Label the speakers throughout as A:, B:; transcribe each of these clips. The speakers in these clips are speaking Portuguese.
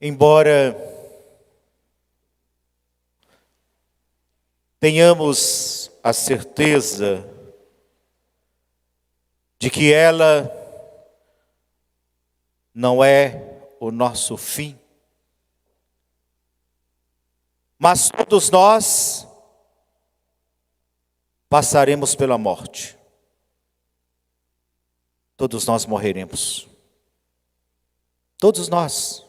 A: Embora tenhamos a certeza de que ela não é o nosso fim, mas todos nós passaremos pela morte. Todos nós morreremos. Todos nós.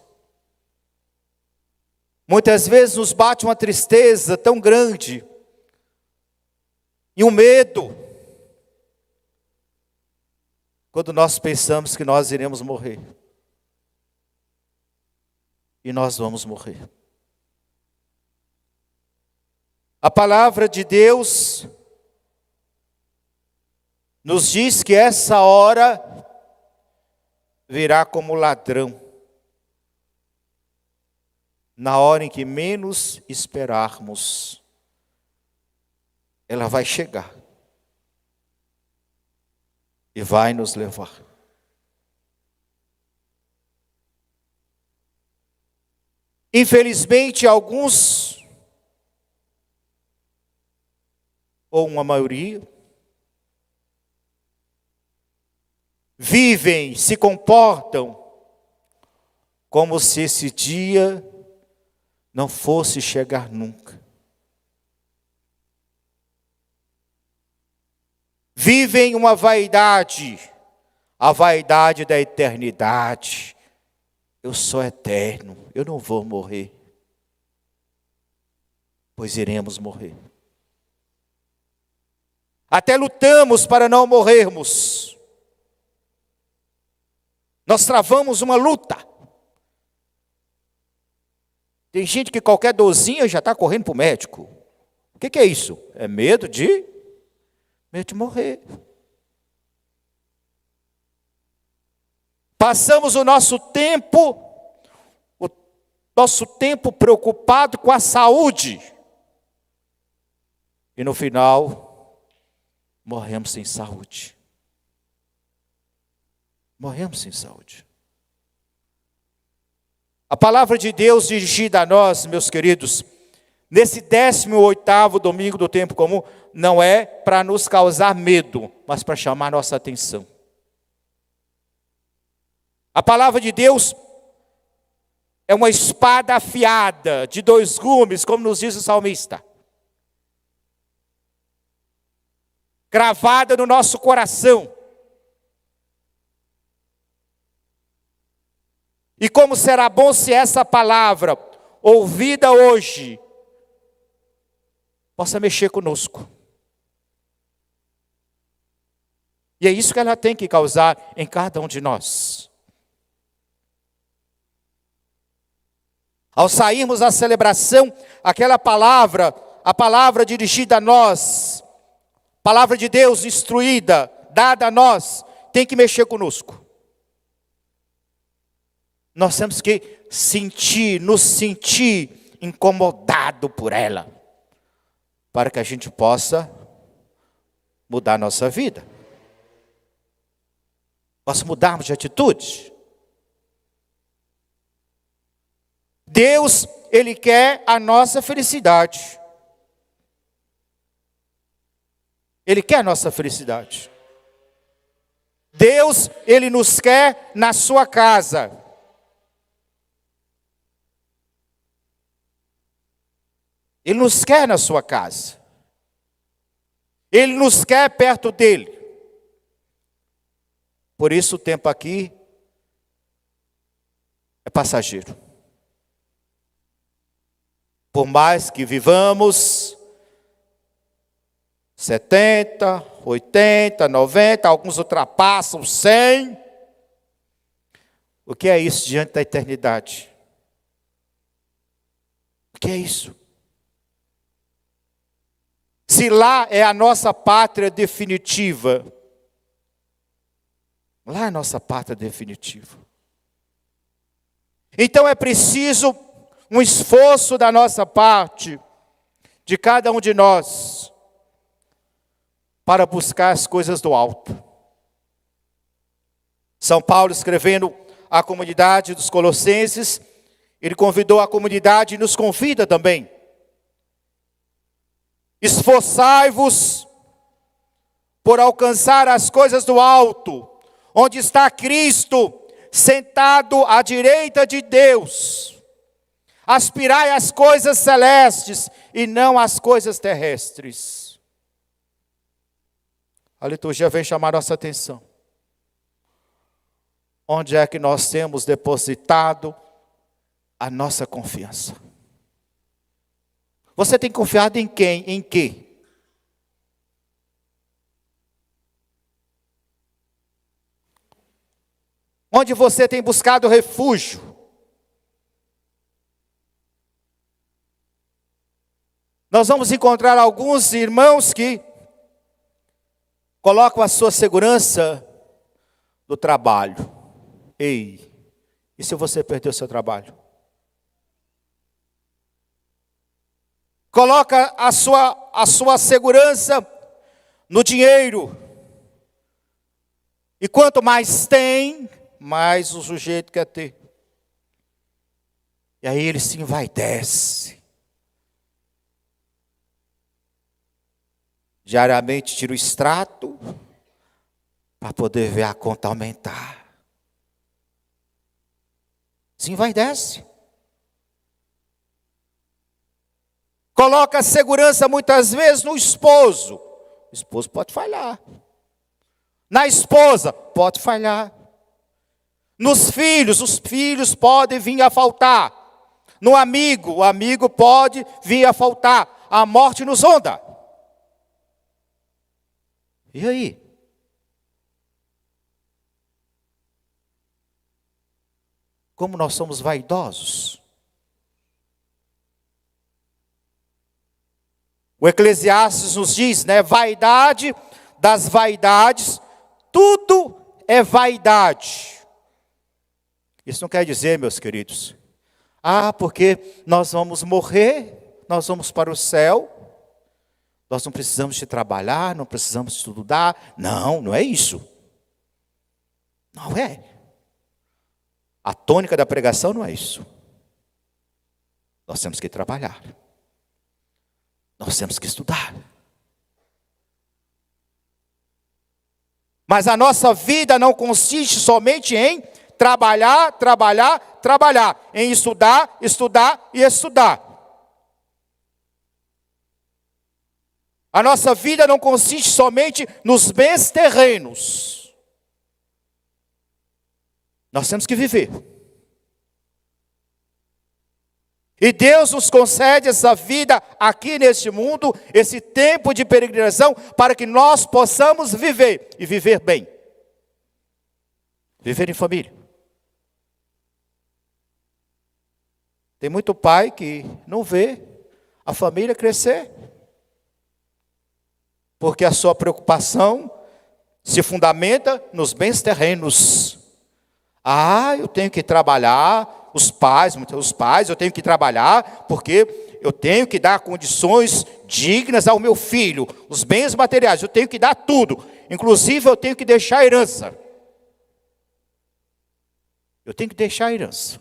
A: Muitas vezes nos bate uma tristeza tão grande e um medo quando nós pensamos que nós iremos morrer. E nós vamos morrer. A palavra de Deus nos diz que essa hora virá como ladrão. Na hora em que menos esperarmos, ela vai chegar e vai nos levar. Infelizmente, alguns, ou uma maioria, vivem, se comportam como se esse dia não fosse chegar nunca. Vivem uma vaidade, a vaidade da eternidade. Eu sou eterno, eu não vou morrer, pois iremos morrer. Até lutamos para não morrermos. Nós travamos uma luta. Tem gente que qualquer dorzinha já está correndo para o médico. O que é isso? É medo de morrer. Passamos o nosso tempo preocupado com a saúde. E no final, morremos sem saúde. Morremos sem saúde. A palavra de Deus dirigida a nós, meus queridos, nesse 18º domingo do tempo comum, não é para nos causar medo, mas para chamar nossa atenção. A palavra de Deus é uma espada afiada, de 2 gumes, como nos diz o salmista. Cravada no nosso coração. E como será bom se essa palavra, ouvida hoje, possa mexer conosco. E é isso que ela tem que causar em cada um de nós. Ao sairmos da celebração, aquela palavra, a palavra dirigida a nós, palavra de Deus instruída, dada a nós, tem que mexer conosco. Nós temos que nos sentir incomodado por ela, para que a gente possa mudar a nossa vida. Possa mudarmos de atitude. Deus, Ele quer a nossa felicidade. Ele quer a nossa felicidade. Deus, Ele nos quer na sua casa. Ele nos quer na sua casa. Ele nos quer perto dele. Por isso o tempo aqui é passageiro. Por mais que vivamos 70, 80, 90, alguns ultrapassam 100. O que é isso diante da eternidade? O que é isso? Se lá é a nossa pátria definitiva, lá é a nossa pátria definitiva. Então é preciso um esforço da nossa parte, de cada um de nós, para buscar as coisas do alto. São Paulo, escrevendo à comunidade dos Colossenses, Ele convidou a comunidade e nos convida também. Esforçai-vos por alcançar as coisas do alto, onde está Cristo, sentado à direita de Deus. Aspirai às coisas celestes e não às coisas terrestres. A liturgia vem chamar nossa atenção. Onde é que nós temos depositado a nossa confiança? Você tem confiado em quem? Em quê? Onde você tem buscado refúgio? Nós vamos encontrar alguns irmãos que colocam a sua segurança no trabalho. Ei, e se você perder o seu trabalho? Coloca a sua segurança no dinheiro. E quanto mais tem, mais o sujeito quer ter. E aí ele se envaidece. Diariamente tira o extrato para poder ver a conta aumentar. Se envaidece. Coloca a segurança muitas vezes no esposo. O esposo pode falhar. Na esposa, pode falhar. Nos filhos, os filhos podem vir a faltar. No amigo, o amigo pode vir a faltar. A morte nos ronda. E aí? Como nós somos vaidosos. O Eclesiastes nos diz, né? Vaidade das vaidades, tudo é vaidade. Isso não quer dizer, meus queridos, porque nós vamos morrer, nós vamos para o céu, nós não precisamos de trabalhar, não precisamos estudar. Não, não é isso. Não é. A tônica da pregação não é isso. Nós temos que trabalhar. Nós temos que estudar. Mas a nossa vida não consiste somente em trabalhar, trabalhar, trabalhar. Em estudar, estudar e estudar. A nossa vida não consiste somente nos bens terrenos. Nós temos que viver. E Deus nos concede essa vida aqui neste mundo, esse tempo de peregrinação, para que nós possamos viver, e viver bem. Viver em família. Tem muito pai que não vê a família crescer, porque a sua preocupação se fundamenta nos bens terrenos. Eu tenho que trabalhar. Os pais, eu tenho que trabalhar, porque eu tenho que dar condições dignas ao meu filho, os bens materiais, eu tenho que dar tudo, inclusive eu tenho que deixar a herança. Eu tenho que deixar a herança.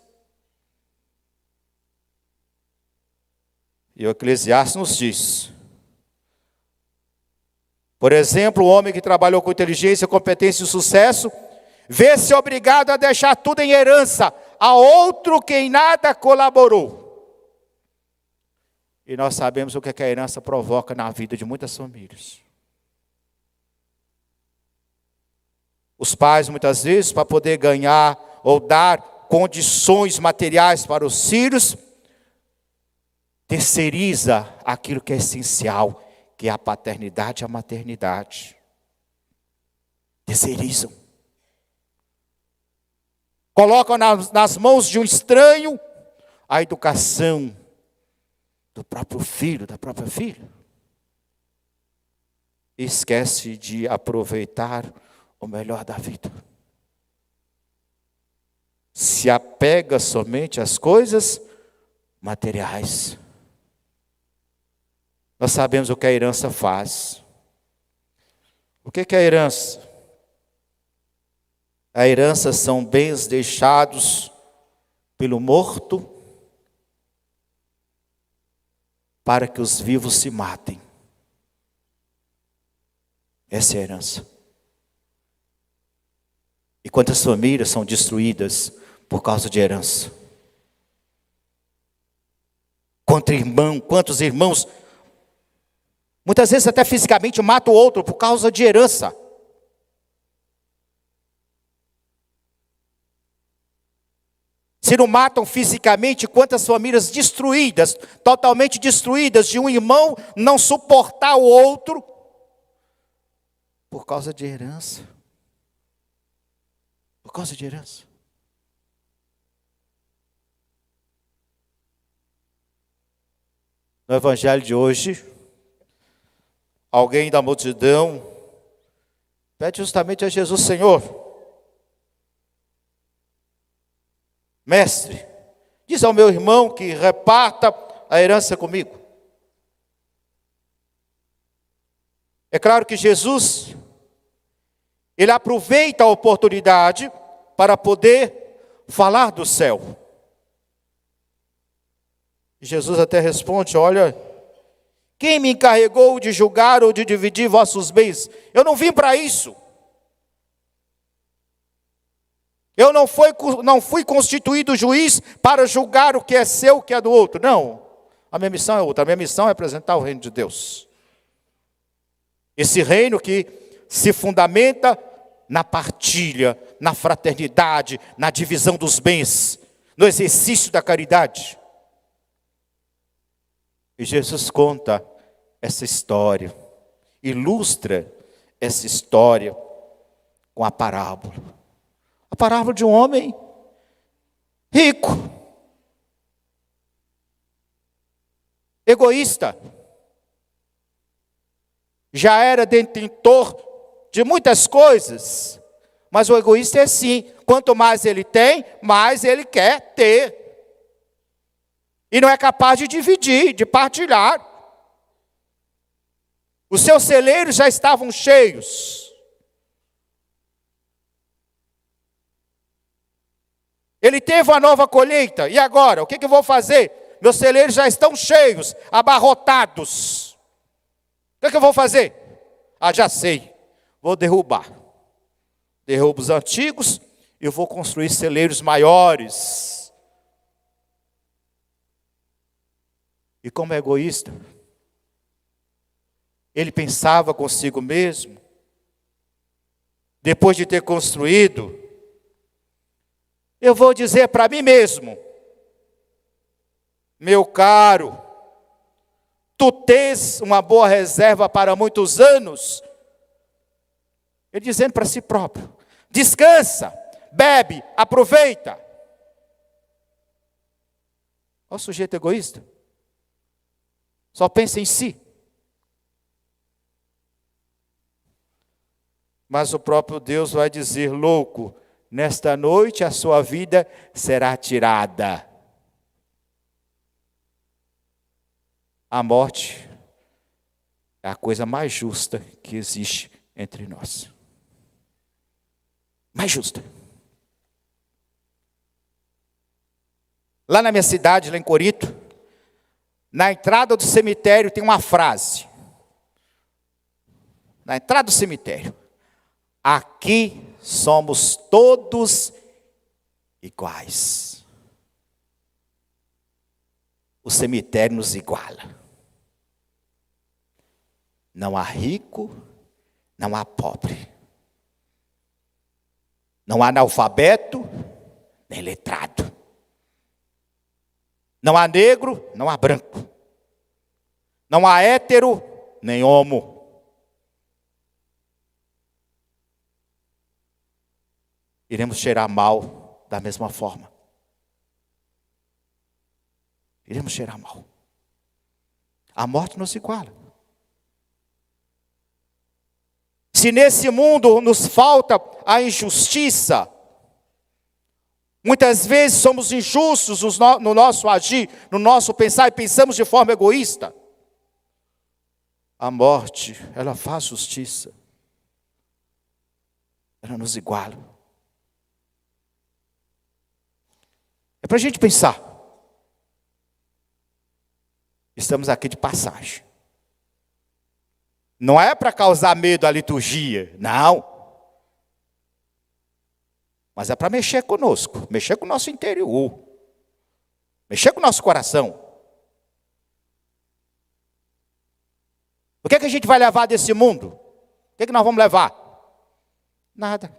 A: E o Eclesiastes nos diz, por exemplo, o homem que trabalhou com inteligência, competência e sucesso, vê-se obrigado a deixar tudo em herança a outro que em nada colaborou. E nós sabemos o que a herança provoca na vida de muitas famílias. Os pais, muitas vezes, para poder ganhar ou dar condições materiais para os filhos, terceiriza aquilo que é essencial, que é a paternidade e a maternidade. Terceirizam. Colocam nas mãos de um estranho a educação do próprio filho, da própria filha. E esquece de aproveitar o melhor da vida. Se apega somente às coisas materiais. Nós sabemos o que a herança faz. O que é a herança? A herança são bens deixados pelo morto para que os vivos se matem. Essa é a herança. E quantas famílias são destruídas por causa de herança? Quantos irmãos, muitas vezes até fisicamente matam o outro por causa de herança. Se não matam fisicamente, quantas famílias destruídas, totalmente destruídas, de um irmão não suportar o outro por causa de herança. Por causa de herança. No evangelho de hoje, alguém da multidão pede justamente a Jesus: Senhor, mestre, diz ao meu irmão que reparta a herança comigo. É claro que Jesus, ele aproveita a oportunidade para poder falar do céu. Jesus até responde: olha, quem me encarregou de julgar ou de dividir vossos bens? Eu não vim para isso. Eu não fui constituído juiz para julgar o que é seu, o que é do outro. Não, a minha missão é outra. A minha missão é apresentar o reino de Deus. Esse reino que se fundamenta na partilha, na fraternidade, na divisão dos bens, no exercício da caridade. E Jesus conta essa história, ilustra essa história com a parábola. A parábola de um homem rico, egoísta, já era detentor de muitas coisas, mas o egoísta é assim: quanto mais ele tem, mais ele quer ter. E não é capaz de dividir, de partilhar. Os seus celeiros já estavam cheios. Ele teve uma nova colheita, e agora? O que eu vou fazer? Meus celeiros já estão cheios, abarrotados. O que eu vou fazer? Ah, já sei, vou derrubar. Derrubo os antigos e vou construir celeiros maiores. E como é egoísta, ele pensava consigo mesmo, depois de ter construído: eu vou dizer para mim mesmo, meu caro, tu tens uma boa reserva para muitos anos. Ele dizendo para si próprio: descansa, bebe, aproveita. Olha o sujeito egoísta. Só pensa em si. Mas o próprio Deus vai dizer: louco, nesta noite a sua vida será tirada. A morte é a coisa mais justa que existe entre nós. Mais justa. Lá na minha cidade, lá em Corinto, na entrada do cemitério tem uma frase. Na entrada do cemitério: aqui somos todos iguais. O cemitério nos iguala. Não há rico, não há pobre. Não há analfabeto, nem letrado. Não há negro, não há branco. Não há hétero, nem homo. Iremos cheirar mal da mesma forma. Iremos cheirar mal. A morte nos iguala. Se nesse mundo nos falta a injustiça, muitas vezes somos injustos no nosso agir, no nosso pensar, e pensamos de forma egoísta. A morte, ela faz justiça. Ela nos iguala. É para a gente pensar. estamos aqui de passagem. Não é para causar medo à liturgia, não. Mas é para mexer conosco, mexer com o nosso interior, mexer com o nosso coração. O que é que a gente vai levar desse mundo? O que é que nós vamos levar? Nada.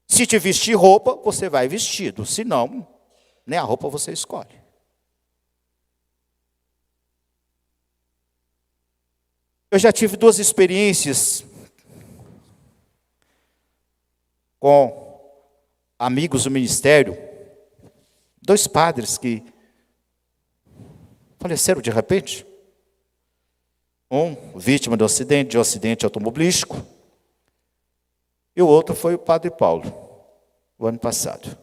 A: Se te vestir roupa, você vai vestido. Se não, nem a roupa você escolhe. Eu já tive 2 experiências com amigos do ministério, 2 padres que faleceram de repente. Um vítima de um acidente automobilístico, e o outro foi o padre Paulo, o ano passado.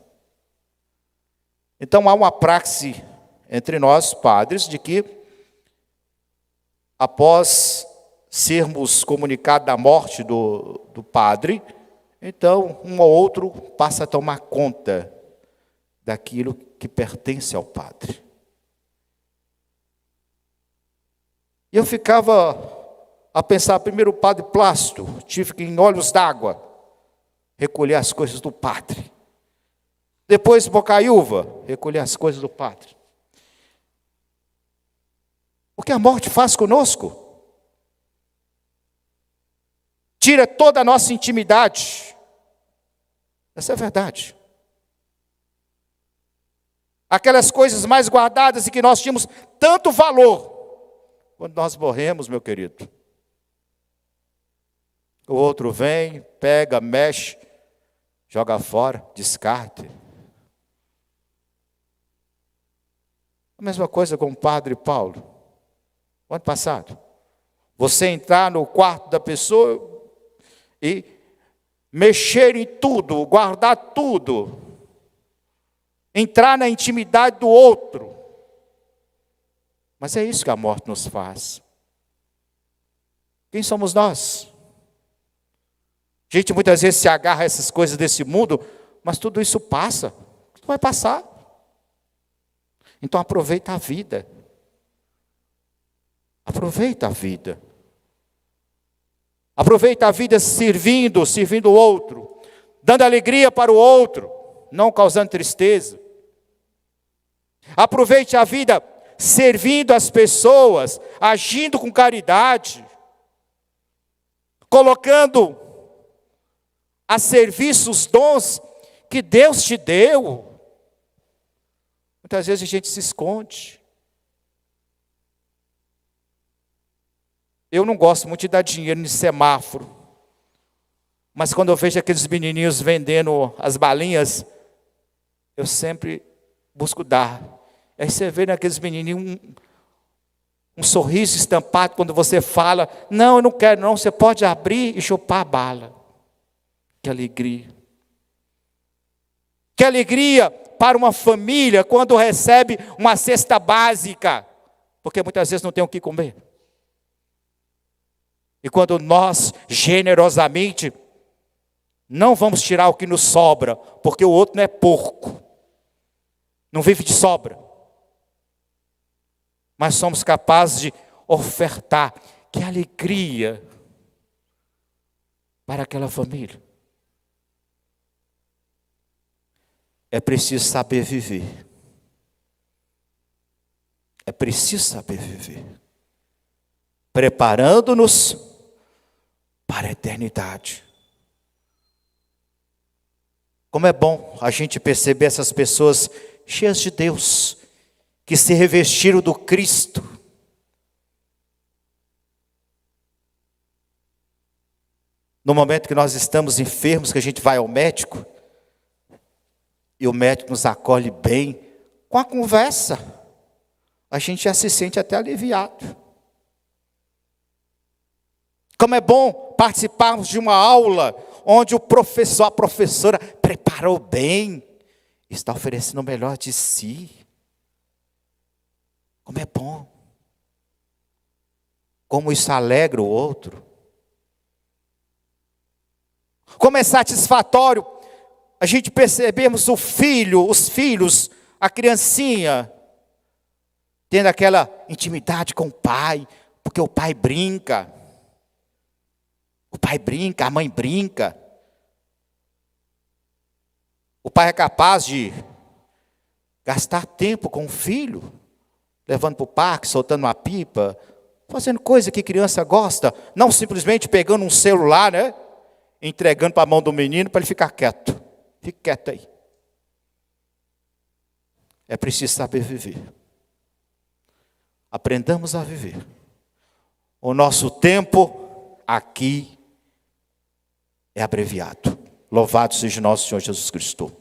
A: Então há uma praxe entre nós, padres, de que após sermos comunicados da morte do padre, então um ou outro passa a tomar conta daquilo que pertence ao padre. E eu ficava a pensar, primeiro o padre Plácido, tive que, em olhos d'água, recolher as coisas do padre. Depois Bocaiúva, recolher as coisas do padre. O que a morte faz conosco? Tira toda a nossa intimidade. Essa é a verdade. Aquelas coisas mais guardadas e que nós tínhamos tanto valor, quando nós morremos, meu querido, o outro vem, pega, mexe, joga fora, descarte. A mesma coisa com o padre Paulo. O ano passado, você entrar no quarto da pessoa e mexer em tudo, guardar tudo, entrar na intimidade do outro. Mas é isso que a morte nos faz. Quem somos nós? A gente muitas vezes se agarra a essas coisas desse mundo, mas tudo isso passa, tudo vai passar. Então aproveita a vida. Aproveita a vida. Aproveita a vida servindo o outro, dando alegria para o outro, não causando tristeza. Aproveite a vida servindo as pessoas, agindo com caridade, colocando a serviço os dons que Deus te deu. Muitas vezes a gente se esconde. Eu não gosto muito de dar dinheiro em semáforo, mas quando eu vejo aqueles menininhos vendendo as balinhas, eu sempre busco dar. Aí você vê naqueles menininhos um sorriso estampado quando você fala, não, eu não quero não, você pode abrir e chupar a bala. Que alegria. Que alegria para uma família quando recebe uma cesta básica, porque muitas vezes não tem o que comer. E quando nós, generosamente, não vamos tirar o que nos sobra, porque o outro não é porco, não vive de sobra. Mas somos capazes de ofertar. Que alegria para aquela família. É preciso saber viver. É preciso saber viver. Preparando-nos para a eternidade. Como é bom a gente perceber essas pessoas cheias de Deus, que se revestiram do Cristo. No momento que nós estamos enfermos, que a gente vai ao médico, e o médico nos acolhe bem, com a conversa, a gente já se sente até aliviado. Como é bom participarmos de uma aula onde o professor, a professora preparou bem, está oferecendo o melhor de si. Como é bom. Como isso alegra o outro. Como é satisfatório a gente percebermos o filho, os filhos, a criancinha, tendo aquela intimidade com o pai, porque o pai brinca. O pai brinca, a mãe brinca. O pai é capaz de gastar tempo com o filho, levando para o parque, soltando uma pipa, fazendo coisa que criança gosta, não simplesmente pegando um celular, né? Entregando para a mão do menino para ele ficar quieto. Fique quieto aí. É preciso saber viver. Aprendamos a viver. O nosso tempo aqui é abreviado. Louvado seja nosso Senhor Jesus Cristo.